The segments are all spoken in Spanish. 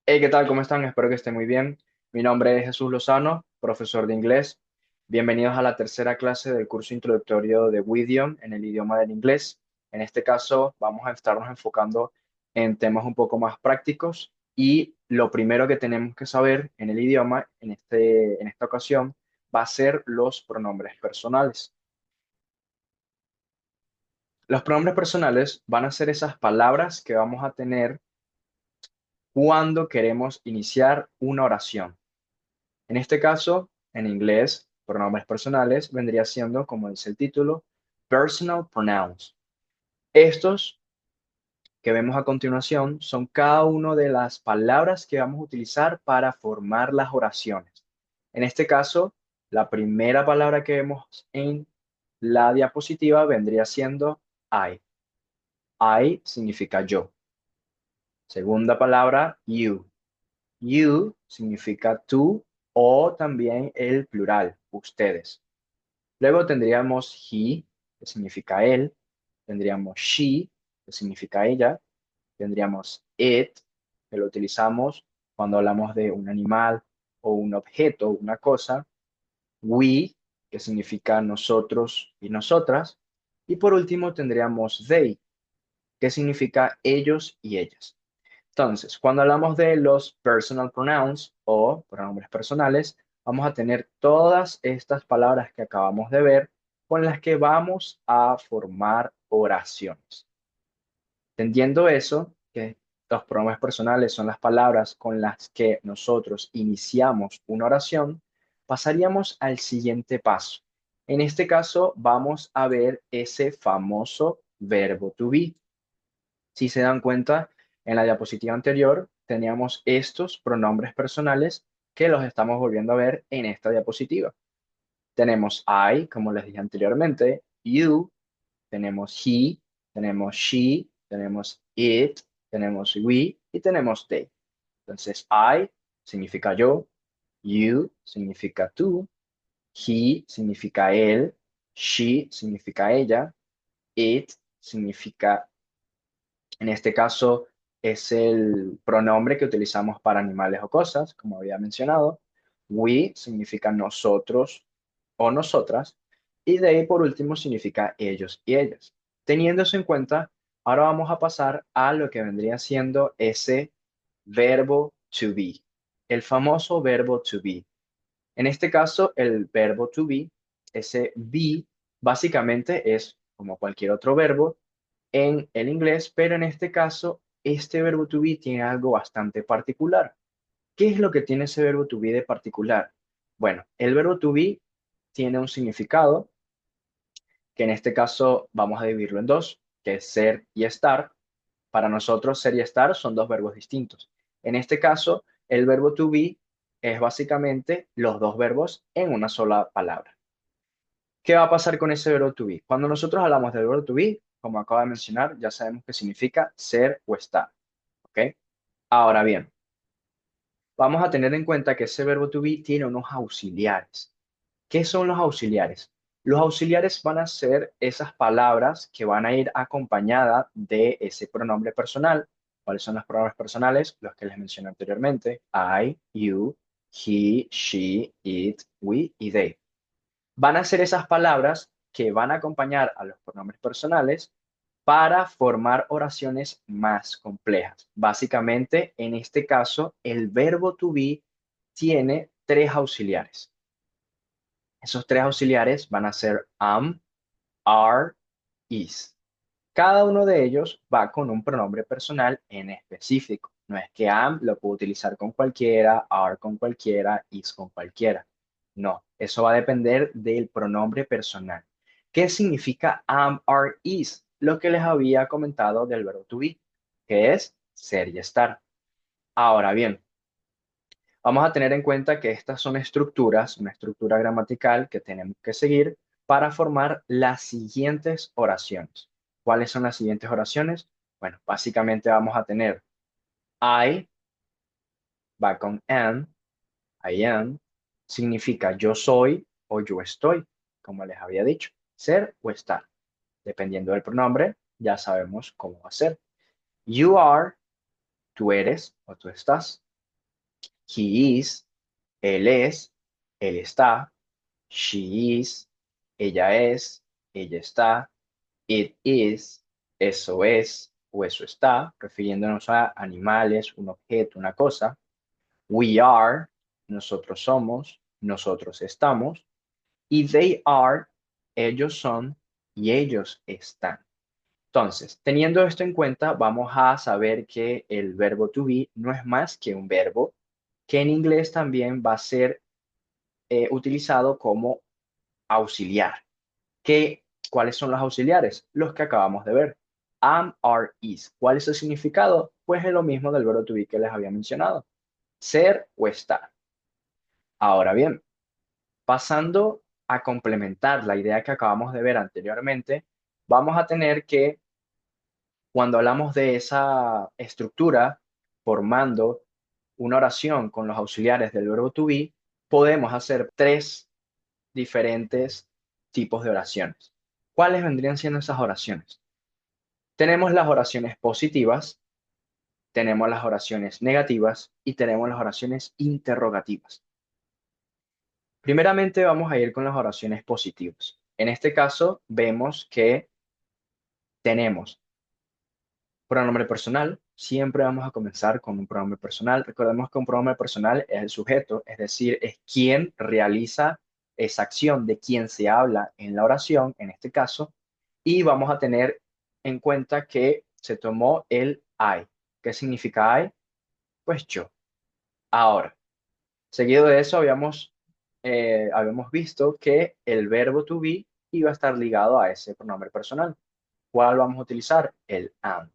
Hey, ¿qué tal? ¿Cómo están? Espero que estén muy bien. Mi nombre es Jesús Lozano, profesor de inglés. Bienvenidos a la tercera clase del curso introductorio de Widiom en el idioma del inglés. En este caso, vamos a estarnos enfocando en temas un poco más prácticos y lo primero que tenemos que saber en el idioma en esta ocasión va a ser los pronombres personales. Los pronombres personales van a ser esas palabras que vamos a tener cuando queremos iniciar una oración. En este caso, en inglés, pronombres personales vendría siendo, como dice el título, personal pronouns. Estos que vemos a continuación son cada una de las palabras que vamos a utilizar para formar las oraciones. En este caso, la primera palabra que vemos en la diapositiva vendría siendo I. I significa yo. Segunda palabra, you. You significa tú o también el plural, ustedes. Luego tendríamos he, que significa él. Tendríamos she, que significa ella. Tendríamos it, que lo utilizamos cuando hablamos de un animal o un objeto, una cosa. We, que significa nosotros y nosotras. Y por último tendríamos they, que significa ellos y ellas. Entonces, cuando hablamos de los personal pronouns o pronombres personales, vamos a tener todas estas palabras que acabamos de ver con las que vamos a formar oraciones. Entendiendo eso, que los pronombres personales son las palabras con las que nosotros iniciamos una oración, pasaríamos al siguiente paso. En este caso, vamos a ver ese famoso verbo to be. Si se dan cuenta, en la diapositiva anterior teníamos estos pronombres personales que los estamos volviendo a ver en esta diapositiva. Tenemos I, como les dije anteriormente, you, tenemos he, tenemos she, tenemos it, tenemos we y tenemos they. Entonces, I significa yo, you significa tú, he significa él, she significa ella, it significa, en este caso, es el pronombre que utilizamos para animales o cosas, como había mencionado. We significa nosotros o nosotras. Y they, por último, significa ellos y ellas. Teniendo eso en cuenta, ahora vamos a pasar a lo que vendría siendo ese verbo to be, el famoso verbo to be. En este caso, el verbo to be, ese be, básicamente es como cualquier otro verbo en el inglés, pero en este caso, este verbo to be tiene algo bastante particular. ¿Qué es lo que tiene ese verbo to be de particular? Bueno, el verbo to be tiene un significado que en este caso vamos a dividirlo en dos, que es ser y estar. Para nosotros, ser y estar son dos verbos distintos. En este caso, el verbo to be es básicamente los dos verbos en una sola palabra. ¿Qué va a pasar con ese verbo to be? Cuando nosotros hablamos del verbo to be, como acabo de mencionar, ya sabemos que significa ser o estar. ¿Ok? Ahora bien, vamos a tener en cuenta que ese verbo to be tiene unos auxiliares. ¿Qué son los auxiliares? Los auxiliares van a ser esas palabras que van a ir acompañadas de ese pronombre personal. ¿Cuáles son los pronombres personales? Los que les mencioné anteriormente. I, you, he, she, it, we y they. Van a ser esas palabras que van a acompañar a los pronombres personales para formar oraciones más complejas. Básicamente, en este caso, el verbo to be tiene tres auxiliares. Esos tres auxiliares van a ser am, are, is. Cada uno de ellos va con un pronombre personal en específico. No es que am lo puedo utilizar con cualquiera, are con cualquiera, is con cualquiera. No, eso va a depender del pronombre personal. ¿Qué significa am, are, is? Lo que les había comentado del verbo to be, que es ser y estar. Ahora bien, vamos a tener en cuenta que estas son estructuras, una estructura gramatical que tenemos que seguir para formar las siguientes oraciones. ¿Cuáles son las siguientes oraciones? Bueno, básicamente vamos a tener I, va con am, I am, significa yo soy o yo estoy, como les había dicho, ser o estar. Dependiendo del pronombre, ya sabemos cómo va a ser. You are, tú eres o tú estás. he is, él está, she is, ella está, it is, eso es o eso está, refiriéndonos a animales, un objeto, una cosa. We are, nosotros somos, nosotros estamos. Y they are, ellos son y ellos están. Entonces, teniendo esto en cuenta, vamos a saber que el verbo to be no es más que un verbo que en inglés también va a ser utilizado como auxiliar. ¿Qué, ¿Cuáles son los auxiliares? Los que acabamos de ver. Am, are, is. ¿Cuál es el significado? Pues es lo mismo del verbo to be que les había mencionado. Ser o estar. Ahora bien, pasando a complementar la idea que acabamos de ver anteriormente, vamos a tener que, cuando hablamos de esa estructura formando una oración con los auxiliares del verbo to be, podemos hacer tres diferentes tipos de oraciones. ¿Cuáles vendrían siendo esas oraciones? Tenemos las oraciones positivas, tenemos las oraciones negativas y tenemos las oraciones interrogativas. Primeramente vamos a ir con las oraciones positivas. En este caso vemos que tenemos pronombre personal. Siempre vamos a comenzar con un pronombre personal. Recordemos que un pronombre personal es el sujeto, es decir, es quien realiza esa acción, de quien se habla en la oración, en este caso, y vamos a tener en cuenta que se tomó el I. ¿Qué significa I? Pues yo. Ahora, seguido de eso, habíamos visto que el verbo to be iba a estar ligado a ese pronombre personal. ¿Cuál vamos a utilizar? El am.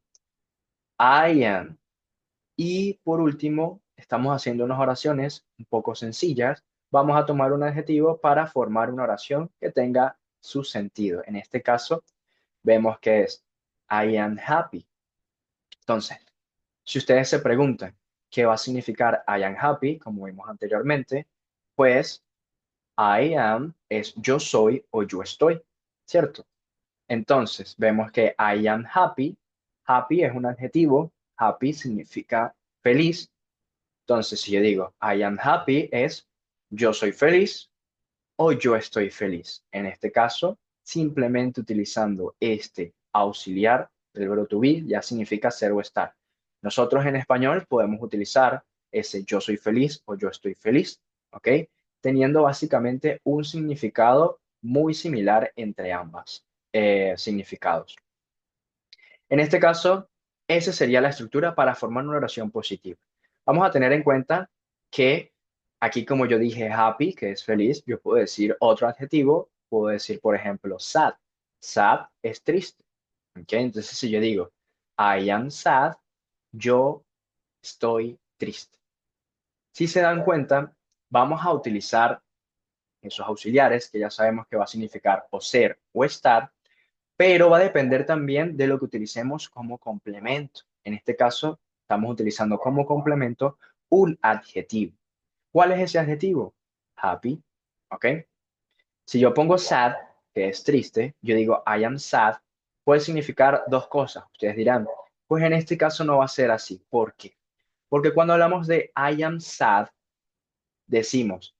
I am. Y por último, estamos haciendo unas oraciones un poco sencillas. Vamos a tomar un adjetivo para formar una oración que tenga su sentido. En este caso, vemos que es I am happy. Entonces, si ustedes se preguntan qué va a significar I am happy, como vimos anteriormente, pues I am es yo soy o yo estoy, ¿cierto? Entonces, vemos que I am happy. Happy es un adjetivo. Happy significa feliz. Entonces, si yo digo I am happy es yo soy feliz o yo estoy feliz. En este caso, simplemente utilizando este auxiliar del verbo to be ya significa ser o estar. Nosotros en español podemos utilizar ese yo soy feliz o yo estoy feliz, ¿ok? Teniendo básicamente un significado muy similar entre ambas significados. En este caso, esa sería la estructura para formar una oración positiva. Vamos a tener en cuenta que aquí, como yo dije happy, que es feliz, yo puedo decir otro adjetivo, puedo decir, por ejemplo, sad. Sad es triste. ¿Ok? Entonces, si yo digo I am sad, yo estoy triste. Si se dan cuenta, vamos a utilizar esos auxiliares, que ya sabemos que va a significar o ser o estar, pero va a depender también de lo que utilicemos como complemento. En este caso, estamos utilizando como complemento un adjetivo. ¿Cuál es ese adjetivo? Happy, ¿ok? Si yo pongo sad, que es triste, yo digo I am sad, puede significar dos cosas. Ustedes dirán, pues en este caso no va a ser así. ¿Por qué? Porque cuando hablamos de I am sad, decimos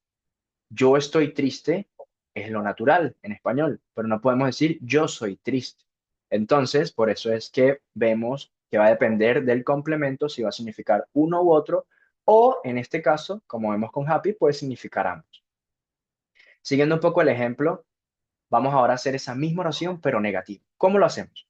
yo estoy triste, es lo natural en español, pero no podemos decir yo soy triste. Entonces, por eso es que vemos que va a depender del complemento si va a significar uno u otro, o en este caso, como vemos con happy, puede significar ambos. Siguiendo un poco el ejemplo, vamos ahora a hacer esa misma oración, pero negativa. ¿Cómo lo hacemos?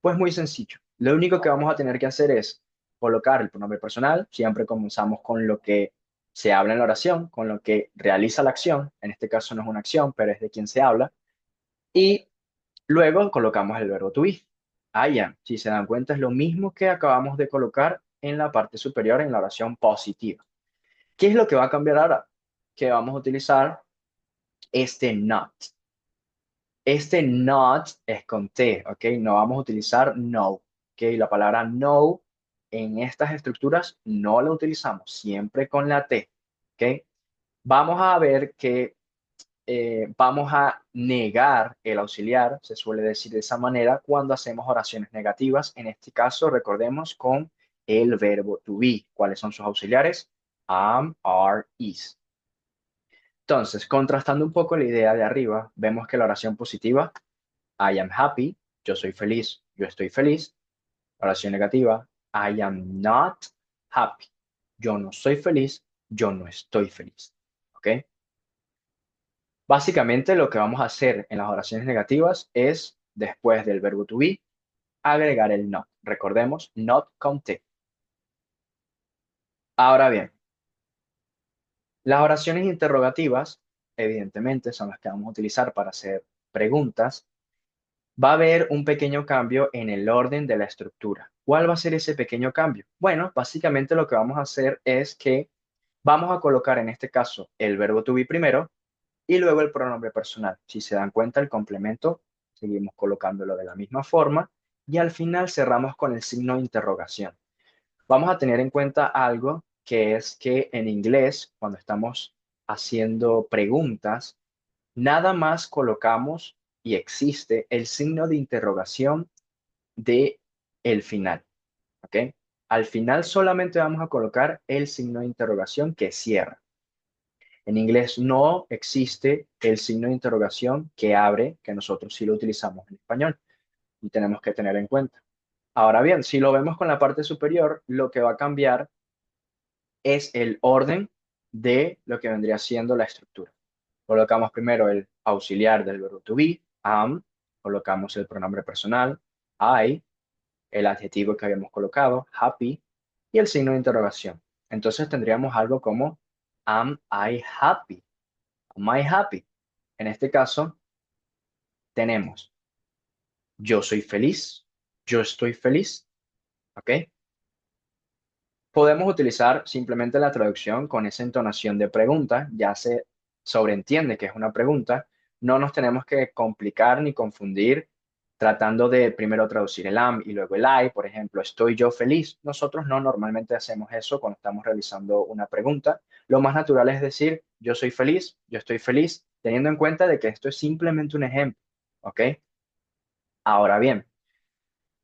Pues muy sencillo. Lo único que vamos a tener que hacer es colocar el pronombre personal. Siempre comenzamos con lo que se habla en la oración, con lo que realiza la acción. En este caso no es una acción, pero es de quien se habla. Y luego colocamos el verbo to be. I am. Si se dan cuenta, es lo mismo que acabamos de colocar en la parte superior en la oración positiva. ¿Qué es lo que va a cambiar ahora? Que vamos a utilizar este not. Este not es con T, ¿ok? No vamos a utilizar no, ¿ok? La palabra no en estas estructuras no la utilizamos, siempre con la T, ¿ok? Vamos a ver que vamos a negar el auxiliar, se suele decir de esa manera, cuando hacemos oraciones negativas. En este caso, recordemos con el verbo to be. ¿Cuáles son sus auxiliares? Am, are, is. Entonces, contrastando un poco la idea de arriba, vemos que la oración positiva, I am happy, yo soy feliz, yo estoy feliz. La oración negativa, I am not happy, yo no soy feliz, yo no estoy feliz. ¿Ok? Básicamente lo que vamos a hacer en las oraciones negativas es, después del verbo to be, agregar el not. Recordemos, not con T. Ahora bien, las oraciones interrogativas, evidentemente, son las que vamos a utilizar para hacer preguntas. Va a haber un pequeño cambio en el orden de la estructura. ¿Cuál va a ser ese pequeño cambio? Bueno, básicamente lo que vamos a hacer es que vamos a colocar en este caso el verbo to be primero y luego el pronombre personal. Si se dan cuenta, el complemento seguimos colocándolo de la misma forma y al final cerramos con el signo de interrogación. Vamos a tener en cuenta algo que es que en inglés, cuando estamos haciendo preguntas, nada más colocamos y existe el signo de interrogación de el final, ¿ok? Al final solamente vamos a colocar el signo de interrogación que cierra. En inglés no existe el signo de interrogación que abre, que nosotros sí lo utilizamos en español y tenemos que tener en cuenta. Ahora bien, si lo vemos con la parte superior, lo que va a cambiar es el orden de lo que vendría siendo la estructura. Colocamos primero el auxiliar del verbo to be, am, colocamos el pronombre personal, I, el adjetivo que habíamos colocado, happy, y el signo de interrogación. Entonces tendríamos algo como am I happy? Am I happy? En este caso tenemos yo soy feliz, yo estoy feliz, ¿ok? Podemos utilizar simplemente la traducción con esa entonación de pregunta, ya se sobreentiende que es una pregunta, no nos tenemos que complicar ni confundir tratando de primero traducir el am y luego el I, por ejemplo, ¿estoy yo feliz? Nosotros no normalmente hacemos eso cuando estamos realizando una pregunta. Lo más natural es decir, yo soy feliz, yo estoy feliz, teniendo en cuenta de que esto es simplemente un ejemplo, ¿ok? Ahora bien,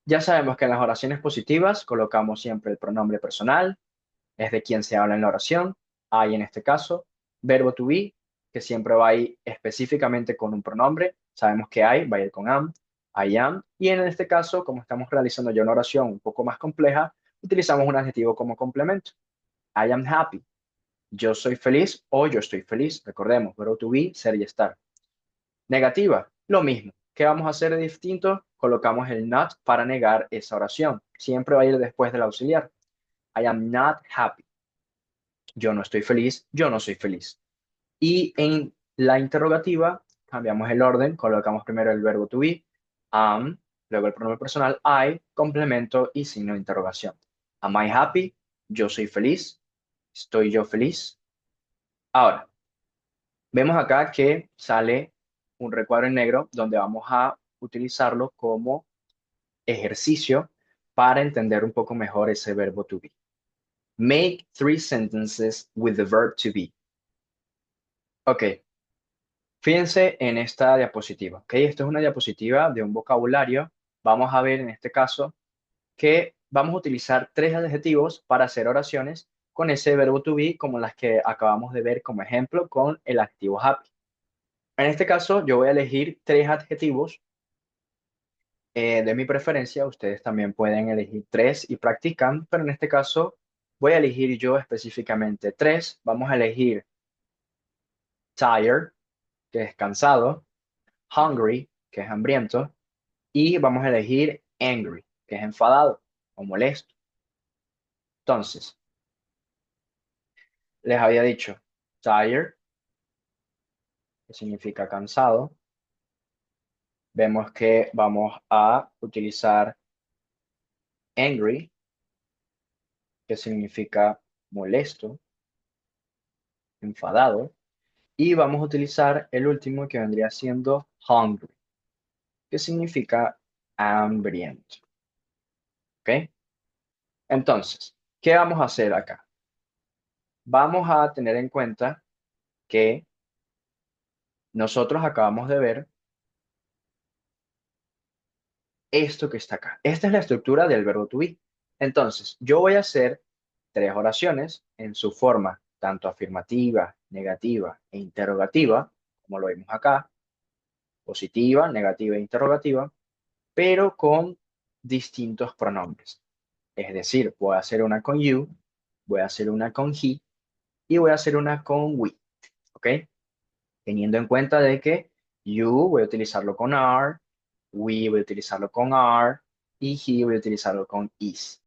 ya sabemos que en las oraciones positivas colocamos siempre el pronombre personal, es de quien se habla en la oración, I en este caso, verbo to be, que siempre va a ir específicamente con un pronombre, sabemos que I va a ir con am, I am, y en este caso, como estamos realizando ya una oración un poco más compleja, utilizamos un adjetivo como complemento. I am happy, yo soy feliz o yo estoy feliz, recordemos, verbo to be, ser y estar. Negativa, lo mismo. ¿Qué vamos a hacer de distinto? Colocamos el not para negar esa oración. Siempre va a ir después del auxiliar. I am not happy. Yo no estoy feliz, yo no soy feliz. Y en la interrogativa cambiamos el orden, colocamos primero el verbo to be, am, luego el pronombre personal I, complemento y signo de interrogación. Am I happy? Yo soy feliz. ¿Estoy yo feliz? Ahora, vemos acá que sale un recuadro en negro donde vamos a utilizarlo como ejercicio para entender un poco mejor ese verbo to be. Make 3 sentences with the verb to be. Ok, fíjense en esta diapositiva, ¿ok? Esto es una diapositiva de un vocabulario. Vamos a ver en este caso que vamos a utilizar 3 adjetivos para hacer oraciones con ese verbo to be, como las que acabamos de ver como ejemplo con el adjetivo happy. En este caso, yo voy a elegir 3 adjetivos de mi preferencia. Ustedes también pueden elegir 3 y practican, pero en este caso voy a elegir yo específicamente 3. Vamos a elegir tired, que es cansado, hungry, que es hambriento, y vamos a elegir angry, que es enfadado o molesto. Entonces, les había dicho tired, que significa cansado. Vemos que vamos a utilizar angry, que significa molesto, enfadado. Y vamos a utilizar el último que vendría siendo hungry, que significa hambriento. ¿Ok? Entonces, ¿qué vamos a hacer acá? Vamos a tener en cuenta que nosotros acabamos de ver esto que está acá. Esta es la estructura del verbo to be. Entonces, yo voy a hacer tres oraciones en su forma, tanto afirmativa, negativa e interrogativa, como lo vimos acá, positiva, negativa e interrogativa, pero con distintos pronombres. Es decir, voy a hacer una con you, voy a hacer una con he y voy a hacer una con we, ¿ok? Teniendo en cuenta de que you voy a utilizarlo con are, we voy a utilizarlo con are y he voy a utilizarlo con is.